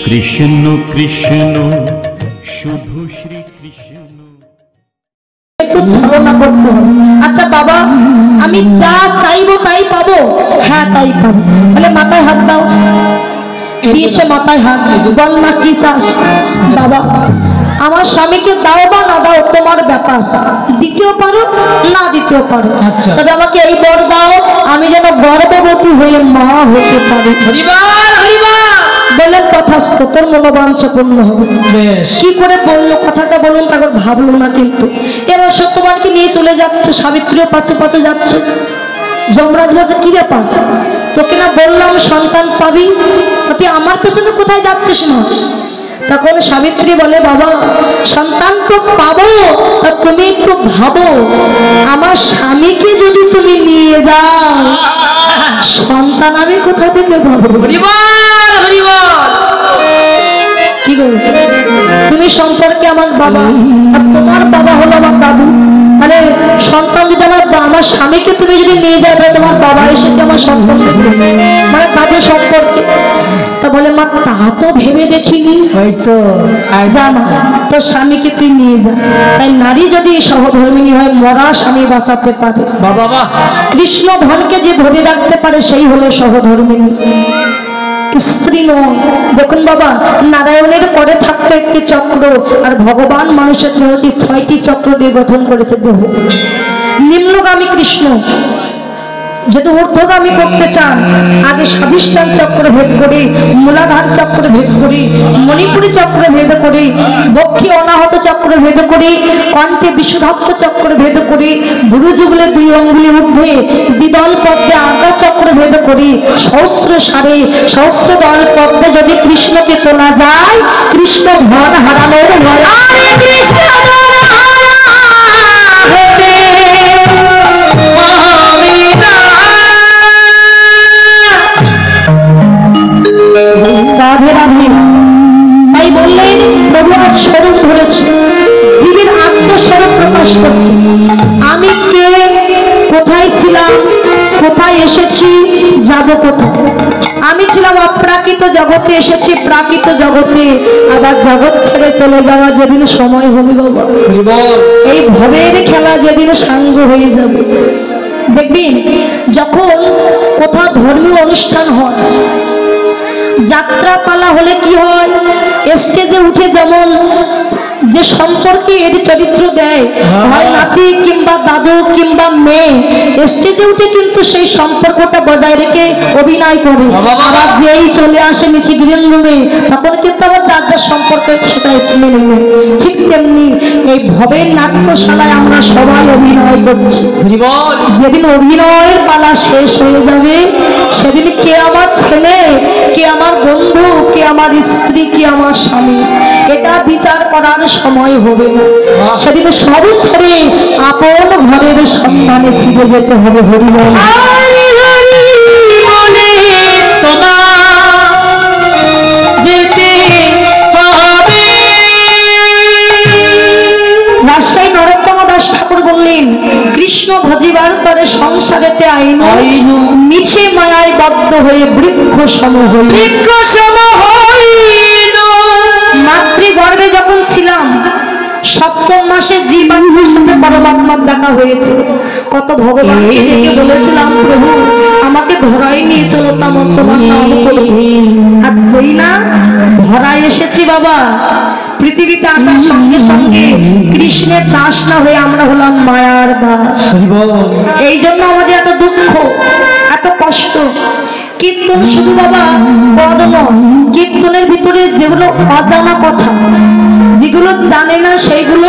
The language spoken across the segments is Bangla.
কৃষ্ণ কৃষ্ণ শুধু শ্রী কৃষ্ণ। একটু ধারণা করতে হবে। আচ্ছা বাবা, আমি যা চাইবো তাই পাবো? হ্যাঁ তাই পাবো। তাহলে মাথায় হাত দাও। দিয়েছে মাথায় হাত। বল মা কি চাস? বাবা, আমার স্বামীকে দাও বা না দাও তোমার ব্যাপার, দিতেও পারো না দিতেও পারো, তবে আমাকে এই বর দাও আমি যেন গর্ভবতী হয়ে মা হতে পারি। বললেন তথাস্তু, তোর মনোবাঞ্ছা পূর্ণ হবে। কি করে বললো কথাটা বলুন, তারপর ভাবলো না। কিন্তু এবার সত্যবানকে নিয়ে চলে যাচ্ছে, সাবিত্রীও পাশে পাশে যাচ্ছে। যমরাজ বলছে কি ব্যাপার, তোকে না বললাম সন্তান পাবি, তুই আমার পেছনে কোথায় যাচ্ছিস না? তখন সাবিত্রী বলে বাবা সন্তান তো পাবো, তুমি একটু ভাবো আমার স্বামীকে যদি তুমি নিয়ে যাও সন্তান আমি কোথা থেকে পাবো? কি গো, তুমি সম্পর্কে আমার বাবা আর তোমার বাবা হলো আমার দাদু, তাহলে সন্তান যদি আমার স্বামীকে তুমি যদি নিয়ে যাবে তোমার বাবা এসে আমার সন্তান মানে দাদু সম্পর্কে। তা বলে মা তা তো ভেবে দেখিনি, হয়তো জানা তোর স্বামীকে তুই নিয়ে যা। তাই নারী যদি সহধর্মিনী হয় মরা স্বামী বাঁচাতে পারে। বাবা কৃষ্ণ ধনকে যে ধরে রাখতে পারে সেই হলো সহধর্মিনী, স্ত্রী নয়। দেখুন বাবা, নারায়ণের পরে থাকতো একটি চক্র, আর ভগবান মানুষের দেহটি 6টি চক্র দিয়ে গঠন করেছে দেহ। নিম্নগামী কৃষ্ণ যদি ঊর্ধ্বগামী করতে চান আগে স্বাধিষ্ঠান চক্র ভেদ করি, মূলাধার চক্র ভেদ করি, মণিপুরী চক্র ভেদ করি, বক্ষী অনাহত চক্র ভেদ করি, কণ্ঠে বিশুদ্ধাত্ম চক্র ভেদ করি, ভুরু যুগলে 2 অঙ্গুলি ঊর্ধ্বে দ্বিদল পদ্মে আধা চক্র ভেদ করি, সহস্র সারে সহস্র দল পদ্মে যদি কৃষ্ণকে তোলা যায় কৃষ্ণ ধন হারানোর ভয়। রাধে রাধে। তাই বললেন প্রভু আজ স্বরূপ ধরেছে, জীবের আত্মস্বরূপ প্রকাশ করতে। আমি কে, কোথায় ছিলাম, কোথায় এসেছি, যাব কোথায়? আমি ছিলাম অপ্রাকৃত জগতে, এসেছি প্রাকৃত জগতে, আবার জগৎ ছেড়ে চলে যাওয়া যেদিন সময় হবে বাবা, এই ভবের খেলা যেদিন সাঙ্গ হয়ে যাবে। দেখবেন যখন কোথাও ধর্মীয় অনুষ্ঠান হয়, যাত্রাপালা হলে কি হয়, স্টেজে উঠে যেমন যে সম্পর্কে এর চরিত্র দেয়, হয় নাতি কিংবা দাদু কিংবা মেয়ে, স্টেজে উঠে কিন্তু সেই সম্পর্কটা বজায় রেখে অভিনয় করে। আবার যেই চলে আসে নিচে গ্রিন রুমে তখন কিন্তু আবার যার যার সম্পর্ক সেটাই মেনে নেয়। ঠিক তেমনি এই ভবের নাট্যশালায় আমরা সবাই অভিনয় করছি। যেদিন অভিনয়ের পালা শেষ হয়ে যাবে সেদিন কে আমার ছেলে, কে আমার বন্ধু, কে আমার স্ত্রী, কে আমার স্বামী, এটা বিচার করার সময় হবে না। সেদিন সব ছেড়ে আপন ঘরের সন্তানে ফিরে যেতে হবে। হরি বল। রাজশাহী নরোত্তম দাস ঠাকুর বললেন কৃষ্ণ ভজিবার পরে সংসারেতে আইন মিছে মায়ায় বদ্ধ হয়ে বৃক্ষ সম হইল। মাতৃগর্ভে যখন ছিলাম 7ম মাসে জীবাণুর সাথে পরমাত্মার দেখা হয়েছে। কত ভগবান বলেছিলাম প্রভু আমাকে ধরাই নিয়ে চলো, তোমার নাম করবো। আর যেই না ধরায় এসেছি বাবা, পৃথিবীতে আসার সঙ্গে সঙ্গে কৃষ্ণের দাস না হয়ে আমরা হলাম মায়ার দাস। এই জন্য আমাদের এত দুঃখ, এত কষ্ট। কীর্তন শুধু বাবা পদ নয়, কীর্তনের ভিতরে যেগুলো অজানা কথা, যেগুলো জানে না সেইগুলো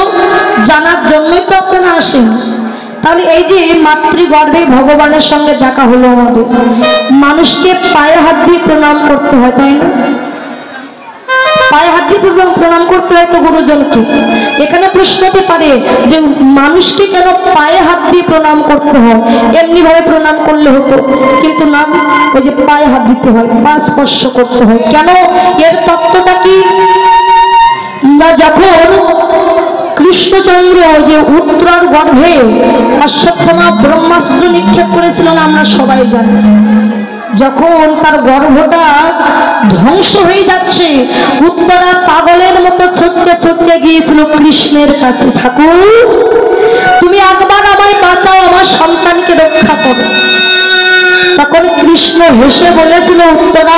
জানার জন্যই তো আপনারা আসেন। তাহলে এই যে মাতৃগর্ভে ভগবানের সঙ্গে দেখা হলো আমাদের, মানুষকে পায়ে হাত দিয়ে প্রণাম করতে হয়, তাই না? পায়ে হাত দিয়ে প্রণাম করতে হয় তো গুরুজনকে। এখানে প্রশ্ন হতে পারে যে মানুষকে কেন পায়ে হাত দিয়ে প্রণাম করতে হয়, এমনি ভাবে প্রণাম করলে হতো, কিন্তু না, ওই যে পায়ে হাত দিতে হয়, পা স্পর্শ করতে হয়। কেন? এর তত্ত্বটা কি? না, যখন কৃষ্ণচন্দ্র যে উত্তরার গর্ভে অশ্বত্থামা ব্রহ্মাস্ত্র নিক্ষেপ করেছিলেন আমরা সবাই জানি। যখন তার গর্ভটা ধ্বংস হয়ে যাচ্ছে, উত্তরা পাগলের মতো ছুটতে ছুটতে গিয়েছিল কৃষ্ণের কাছে, ঠাকুর তুমি একবার আমায় বাঁচাও, আমার সন্তানকে রক্ষা করো। তখন কৃষ্ণ হেসে বলেছিল, উত্তরা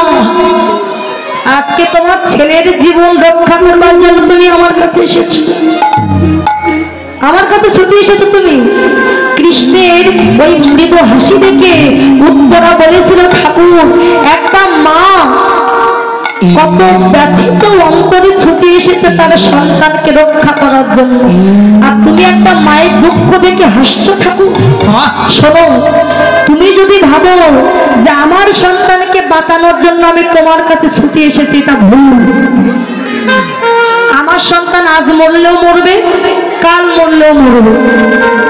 আজকে তোমার ছেলের জীবন রক্ষা করবার জন্য তুমি আমার কাছে এসেছো, আমার কাছে ছুটে এসেছো তুমি। কৃষ্ণের ওই মৃদু হাসি দেখে উত্তরা বলেছিল, ঠাকুর একটা মা কত ব্যথিত অন্তরে ছুটে এসেছে তার সন্তানকে রক্ষা করার জন্য, আর তুমি একটা মায়ের দুঃখ দেখে হাসছো ঠাকুর। শোনো, তুমি যদি ভাবো যে আমার সন্তানকে বাঁচানোর জন্য আমি তোমার কাছে ছুটে এসেছি, এটা ভুল। আমার সন্তান আজ মরলেও মরবে, কাল মরলেও মরবে,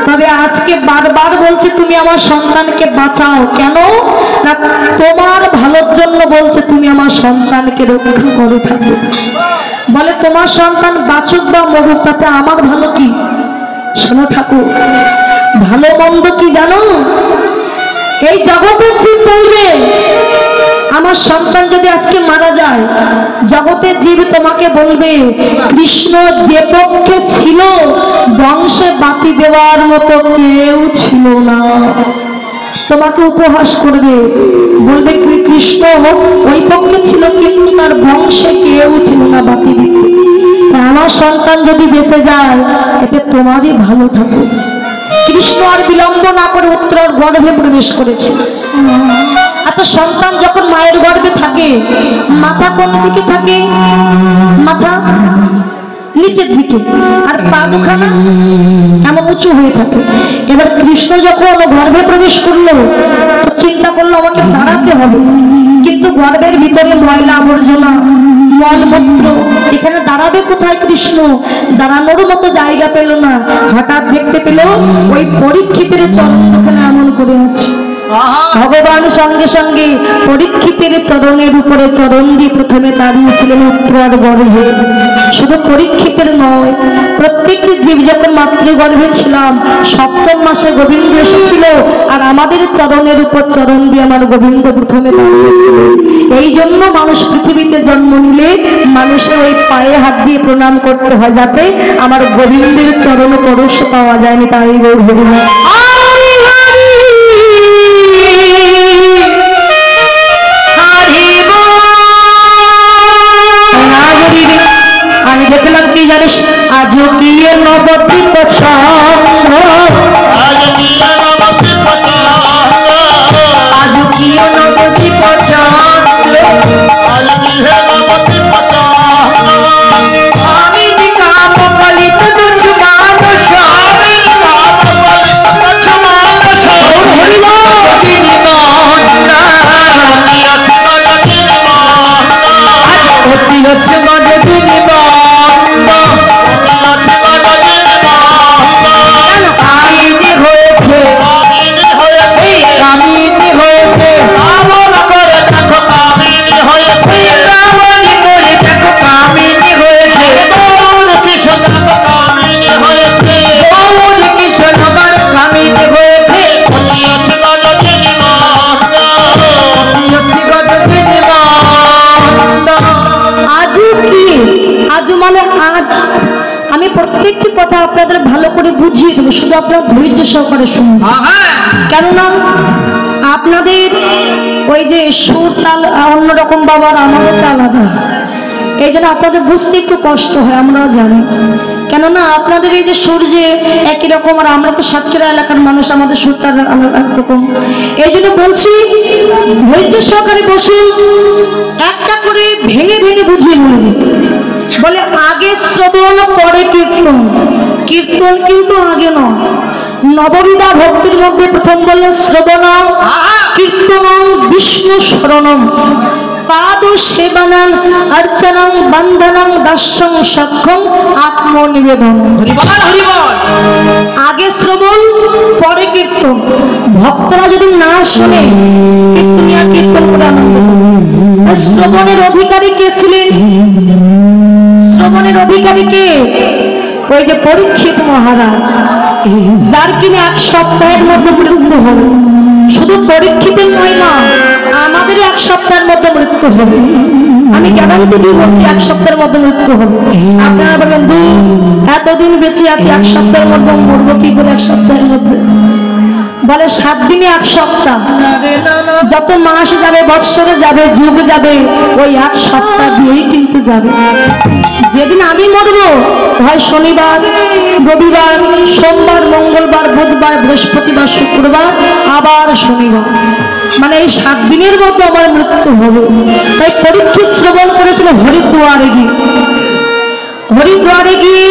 তবে আজকে বারবার বলছে তুমি আমার সন্তানকে বাঁচাও। কেন না তোমার ভালোর জন্য বলছে, তুমি আমার সন্তানকে রক্ষা করো ঠাকুর। বলে তোমার সন্তান বাঁচুক বা মরুক তাতে আমার ভালো কি? শোনো ঠাকুর, ভালো মন্দ কি জানো? এই জগতের জীব বলবে আমার সন্তান যদি আজকে মারা যায়, জগতের জীব তোমাকে বলবে কৃষ্ণ যে পক্ষে ছিল বংশে বাতি দেওয়ার মতো কেউ ছিল না, তোমাকে উপহাস করবে, বলবে কৃষ্ণ ওই পক্ষে ছিল কিন্তু তার বংশে কেউ ছিল না বাতি দিতে। আমার সন্তান যদি বেঁচে যায় এতে তোমারই ভালো থাকে। কৃষ্ণ আর বিলম্ব না করে উত্তরার গর্ভে প্রবেশ করেছে। আচ্ছা, সন্তান যখন মায়ের গর্ভে থাকে মাথা কোন দিকে থাকে? মাথা নিচের দিকে, আর পা দুখানা এমন উঁচু হয়ে থাকে। এবার কৃষ্ণ যখন গর্ভে প্রবেশ করলো তো চিন্তা করলো আমাকে দাঁড়াতে হবে, কিন্তু গর্ভের ভিতরে ময়লা আবর্জনা মলমূত্র, এখানে দাঁড়াবে কোথায় কৃষ্ণ? দাঁড়ানোর মতো জায়গা পেল না। হঠাৎ দেখতে পেল ওই পরীক্ষিতের চরণ ওখানে এমন করে আছে। ভগবান সঙ্গে সঙ্গে পরীক্ষিতের চরণের উপরে চরণ দিয়ে প্রথমে দাঁড়িয়েছিলেন উত্তরার গর্ভে। শুধু পরীক্ষিতের নয়, প্রত্যেকটি জীব যখন মাতৃগর্ভে ছিলাম সপ্তম মাসে গোবিন্দ এসেছিল, আর আমাদের চরণের উপর চরণ দিয়ে আমার গোবিন্দ প্রথমে দাঁড়িয়েছিল। এই জন্য মানুষ পৃথিবীতে জন্ম নিলে মানুষের ওই পায়ে হাত দিয়ে প্রণাম করতে হয়, যাতে আমার গোবিন্দের চরণ পরশ পাওয়া যায়নি। তাই আমি দেখলাম কি জানিস, আজও কি নবদ্বীপ পছন্দ, আজও কি নবদ্বীপ পছন্দ, আমি কাম পালিত দুঃখ মানুষ, আমি প্রত্যেকটি কথা আপনাদের ভালো করে বুঝিয়ে দেবো, শুধু আপনারা ধৈর্য সহকারে শুনুন। কেননা আপনাদের ওই যে সুর তাল অন্যরকম, বাবার আমাদের আলাদা, এই জন্য আপনাদের বুঝতে একটু কষ্ট হয়, আমরাও জানি। কেননা আপনাদের এই যে সুর যে একই রকম, আর আমরা তো সাতক্ষীরা এলাকার মানুষ, আমাদের সুরটা একরকম। এই জন্য বলছি ধৈর্য সহকারে বসুন, একটা করে ভেঙে ভেঙে বুঝিয়ে বলুন। বলে আগে শ্রবণ পরে কীর্তন, কীর্তন কিন্তু আগে নয়। নববিধা ভক্তির মধ্যে প্রথম বললেন শ্রবণম কীর্তনম বিষ্ণু শরণম পাদ সেবনং অর্চনং বন্ধনং দাস্যং সক্ষম আত্মনিবেদন। আগে শ্রবণ পরে কীর্তন। ভক্তরা যদি না শোনে কীর্তনিয়া কীর্তন করে আনন্দ। শ্রবণের অধিকারী কে ছিলেন? শ্রবণের অধিকারী কে? ওই যে পরীক্ষিত মহারাজ, যার কিনা এক সপ্তাহের মধ্যে মৃত্যু হল। শুধু পরীক্ষিতের নয় মা, আমাদের এক সপ্তাহের মধ্যে মৃত্যু হবে। আমি গ্যারান্টি দিয়ে বলছি, এক সপ্তাহের মধ্যে মৃত্যু হবে। আপনারা বলেন এতদিন বেঁচে আছি, এক সপ্তাহের মধ্যে মরবো কি করে? এক সপ্তাহের মধ্যে বলে 7 দিনে 1 সপ্তাহ। যত মাস যাবে, বৎসরে যাবে, যুগ যাবে, ওই 1 সপ্তাহ দিয়েই কিন্তু যাবে। যেদিন আমি মরবো হয় শনিবার, রবিবার, সোমবার, মঙ্গলবার, বুধবার, বৃহস্পতিবার, শুক্রবার, আবার শনিবার, মানে এই 7 দিনের মধ্যে আমার মৃত্যু হবে। তাই পরীক্ষিত শ্রবণ করেছিল হরিদ্বারে গিয়ে। হরিদ্বারে গিয়ে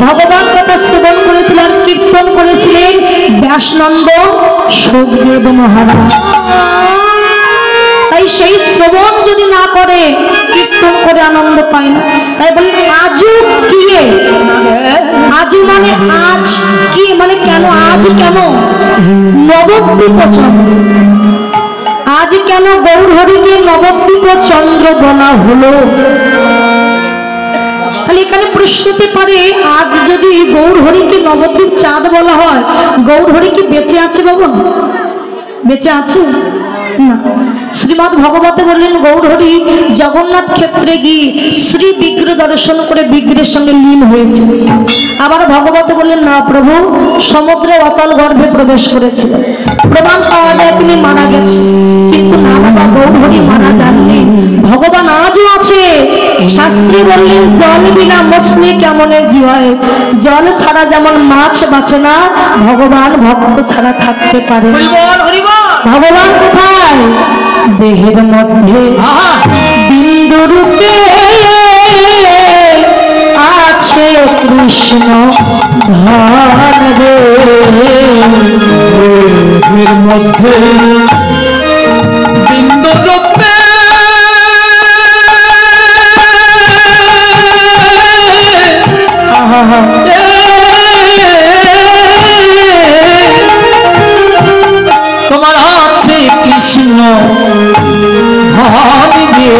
ভগবান কথা শ্রবণ করেছিলেন, কীর্তন করেছিলেন ব্যাসনন্দ সুখদেব মহারাজ। তাই সেই শ্রবণ যদি না করে, কীর্তন করে আনন্দ পায় না। তাই বলি আজু কি, আজু মানে আজ কি, মানে কেন, আজ কেন নবদ্বীপ চন্দ্র, আজ কেন গৌরহরিকে নবদ্বীপ চন্দ্র বলা হলো? তাহলে এখানে প্রশ্ন হতে পারে, আজ যদি গৌরহরিকে নবদ্বীপ চাঁদ বলা হয়, গৌরহরি কি বেঁচে আছে বাবা? বেঁচে আছে না। শ্রীমৎ ভগবতে বললেন গৌরহরি জগন্নাথ ক্ষেত্রে গিয়ে শ্রী বিগ্রহ দর্শন করে বিগ্রহের সঙ্গে লীন হয়েছে। আবার ভগবতে বললেন না প্রভু সমুদ্রে অতল গর্ভে প্রবেশ করেছিল। প্রমাণ পাওয়া যায় তিনি মারা গেছে, কিন্তু না বাবা, গৌরহরি মারা যাননি, ভগবান আজও আছে। শাস্ত্রী বললেন জল বিনা মছলি কেমনে জীবায়, জল ছাড়া যেমন মাছ বাঁচে না, ভগবান ভক্ত ছাড়া থাকতে পারে। ভগবান কোথায়? দেহের মধ্যে বিন্দু রূপে আছে কৃষ্ণ ধন রে, দেহের মধ্যে বিন্দু রূপে তোমার আছে কৃষ্ণ ধন রে।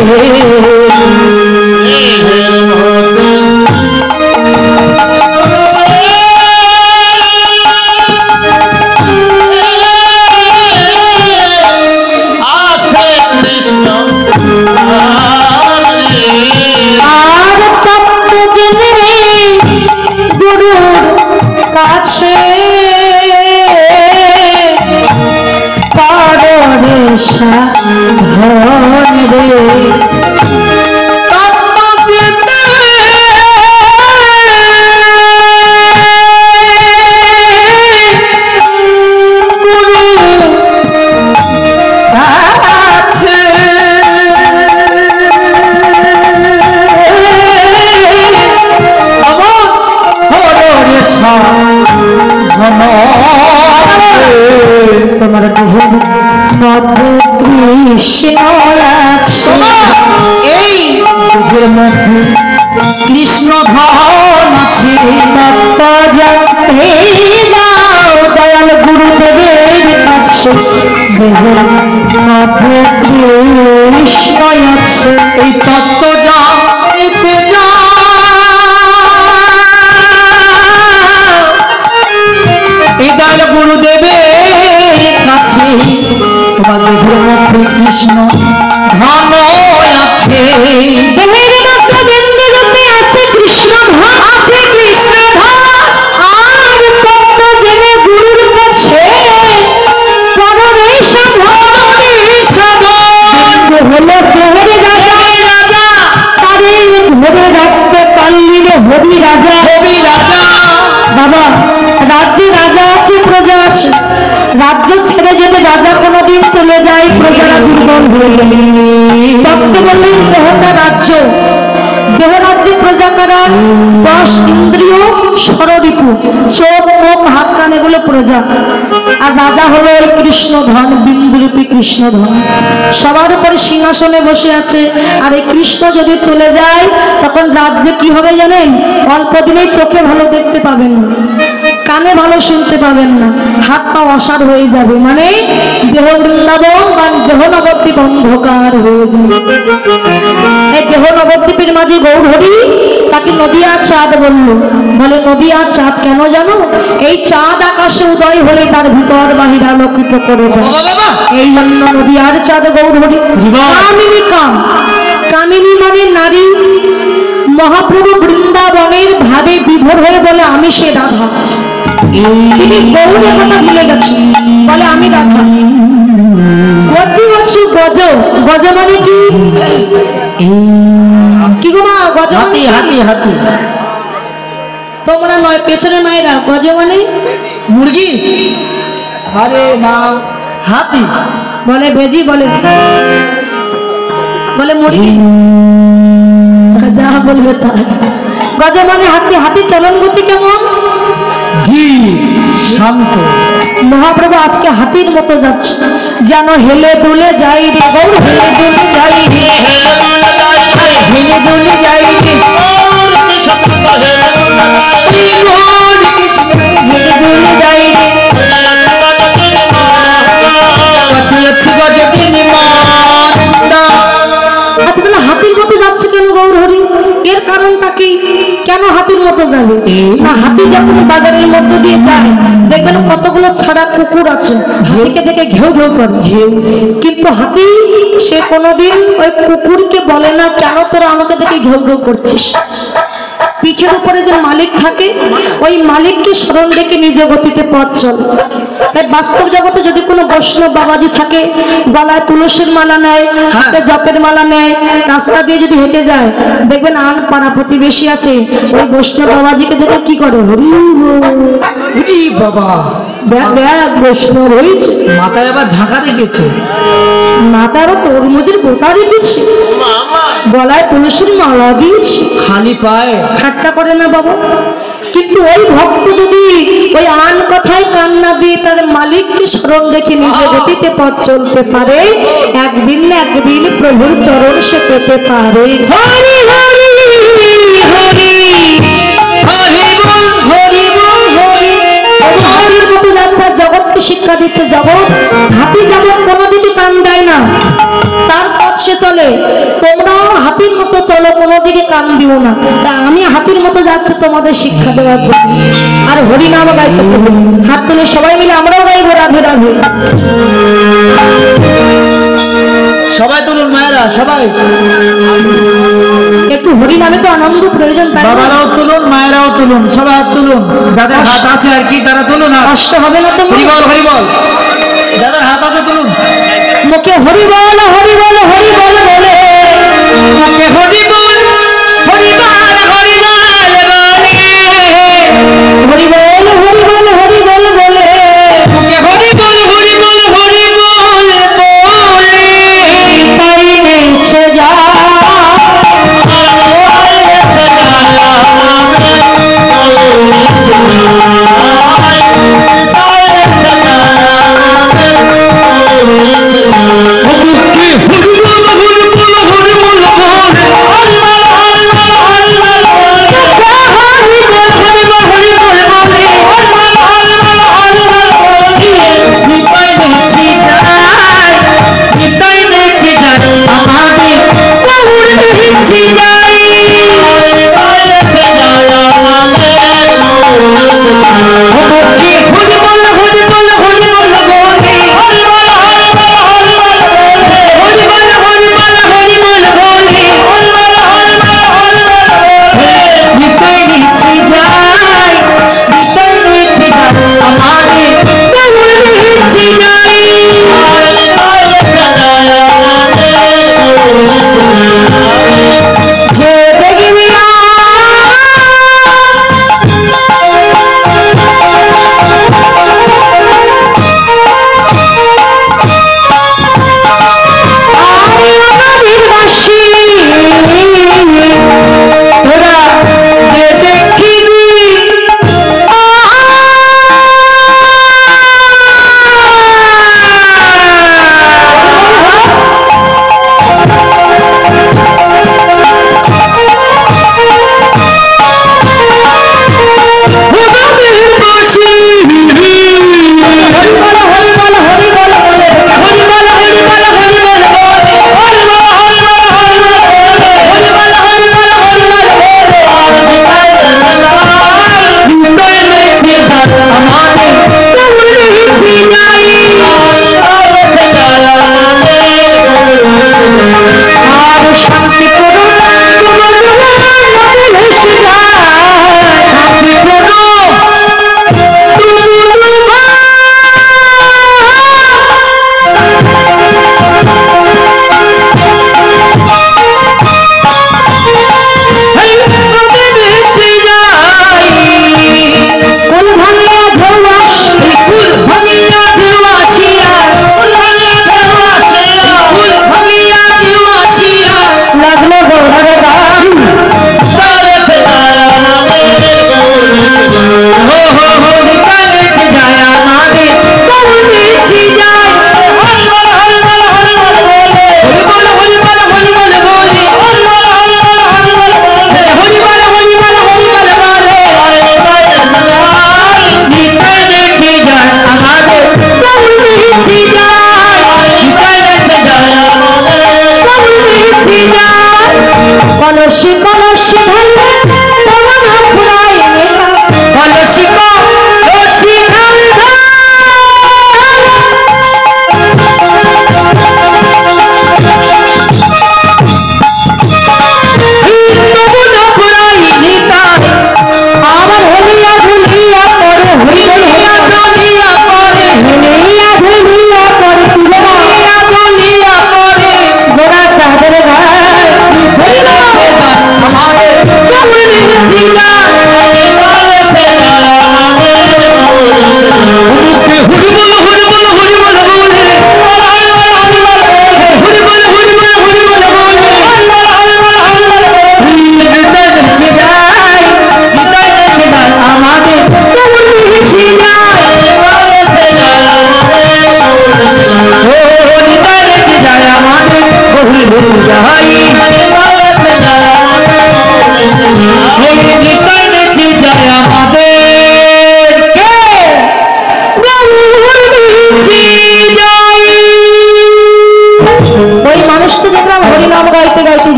তোমার দেহের মধ্যে কৃষ্ণ আছে, এই দেহের মধ্যে কৃষ্ণ ধন আছে, তত্ত্ব জানতে দাও দয়াল গুরুদেবের কাছে। দেহের মধ্যে কৃষ্ণ আছে, এই তত্ত্ব জানতে দয়াল গুরুদেবের কাছে। তোমার দেহের মধ্যে কৃষ্ণ ধন আছে, দেহের মধ্যে বিন্দু রূপে আছে কৃষ্ণ ধন, আছে কৃষ্ণ ধন। আর তত্ত্ব জেনে গুরুর কাছে পরমে সাধনে সাধন হলো দেহের রাজা, তারে ধরে রাখতে পারলি রে হবি রাজা, হবি রাজা। বাবা রাজ্যে রাজা আছে, প্রজা আছে, রাজ্য ছেড়ে যদি রাজা কোনোদিন চলে যায় প্রজারা দুর্বল হয়ে গেলে ভক্ত বললেন দেহটা রাজ্য, দেহ রাজ্যে প্রজা কারা? 10 ইন্দ্রিয় ষড়রিপু, চোখ মুখ হাত কান এগুলো প্রজা, আর রাজা হলো এই কৃষ্ণ ধন, বিন্দুরূপী কৃষ্ণ ধন। সবার উপরে সিংহাসনে বসে আছে। আর এই কৃষ্ণ যদি চলে যায় তখন রাজ্যে কি হবে জানেন? অল্প দিনেই চোখে ভালো দেখতে পাবেন না, কানে ভালো শুনতে পাবেন না, হাত পা অসার হয়ে যাবে, মানে দেহ বৃন্দাবন বা দেহ নবদ্বীপ অন্ধকার হয়ে যাবে। এই দেহ নবদ্বীপের মাঝে গৌরহরি তাকে নদিয়া চাঁদ বলল। বলে নদিয়া চাঁদ কেন জানো? এই চাঁদ আকাশে উদয় হলে তার ভিতর বাহির আলোকিত করে দেয়, এই জন্য নদিয়ার চাঁদ গৌরহরি। কামিনী কাম, কামিনী মানে নারী। মহাপ্রভু বৃন্দাবনের ভাবে বিভোর হয়ে বলে আমি সে রাধা। তিনি গৌরের কথা ভুলে গেছে, বলে আমি রাধা। গতি হচ্ছে গজ, গজ মানে কি? কি গো মা, গজ হাতি, হাতি হাতি তোমরা নয়, পেছনের মায়েরা গজ মানে মুরগি। আরে মা, হাতি বলে বেজি, বলে বলে মুরগি, যা বলবে তা। গজ মানে হাতি। হাতি চলন গতি কেমন? শান্ত। মহাপ্রভু আজকে হাতির মতো যাচ্ছে, যেন হেলে দুলে যাই রে গৌর, হেলে দুলে যাই রে, হেলে দুলে যাই রে, হেলে দুলে যাই রে, হাতির মতো যাচ্ছে কেন গৌর হরি? এর কারণটা কি? কেন হাতির মতো যাবে না? হাতি যখন বাজারের মধ্যে দিয়ে যায়, দেখবেন কতগুলো ছাড়া কুকুর আছে, হাতিকে দেখে ঘেউ ঘেউ করে, কিন্তু হাতি সে কোনোদিন ওই কুকুরকে বলে না কেন তোরা আমাকে দেখে ঘেউ ঘেউ করছিস। পিঠের উপরে যে মালিক থাকে, ওই মালিককে স্মরণ রেখে নিজে গতিতে পথ চলে। তাই বাস্তব জগতে যদি কোনো বৈষ্ণব বাবাজি থাকে, গলায় তুলসীর মালা নেয়, হাতে জপের মালা নেয়, রাস্তা দিয়ে যদি হেঁটে যায়, দেখবেন আন পাড়া প্রতিবেশী আছে, ওই বৈষ্ণব বাবাজিকে দেখে কি করে, হরি হরি বাবা, দেখ বৈষ্ণব হয়েছে, মাথায় আবার ঝাঁকা রেখেছে, মাথায় আবার তরমুজের গোটা রেখেছে, গলায় তুলসীর মালা দিয়েছে, খালি পায়ে, ঠাট্টা করে না বাবা। কিন্তু ওই ভক্ত যদি ওই আন কথায় কান্না দিয়ে তার মালিককে স্মরণ রেখে নিজে গতিতে পথ চলতে পারে, একদিন না একদিন প্রভুর চরণ সে পেতে পারে। হরি হরি হরি হরি বল, হরি বল, হরি। হাতির মতো যাচ্ছে, জগৎকে শিক্ষা দিতে। জগৎ হাতি যেমন কোনোদিকে কান দেয় না, তার পথ সে চলে, তোমরাও হাতির মতো চলো, কোনোদিকে কান দিও না। তা আমি হাতির মতো যাচ্ছে তোমাদের শিক্ষা দেওয়ার জন্য। আর হরি নাম গাইতে হবে, হাত তুলে সবাই মিলে আমরাও গাইবো রাধে রাধে। সবাই তুলুন মায়েরা, সবাই একটু হরি নামে তো আনন্দ প্রয়োজন, বাবারাও তুলুন, মায়েরাও তুলুন, সবাই হাত তুলুন, যাদের হাত আছে আর কি তারা তুলুন, কষ্ট হবে না তো। হরি বল, হরি বল, যাদের হাত আছে তুলুন, মুখে হরি বল, হরি বল, হরি বল বলে, মুখে হরি বল, হরি বল, হরি বল বলে, হরি বল, হরি বল, হরি বল বলে, মুখে হরি বল, হরি বল, হরি বল বলে, তাই নেছে যা Oh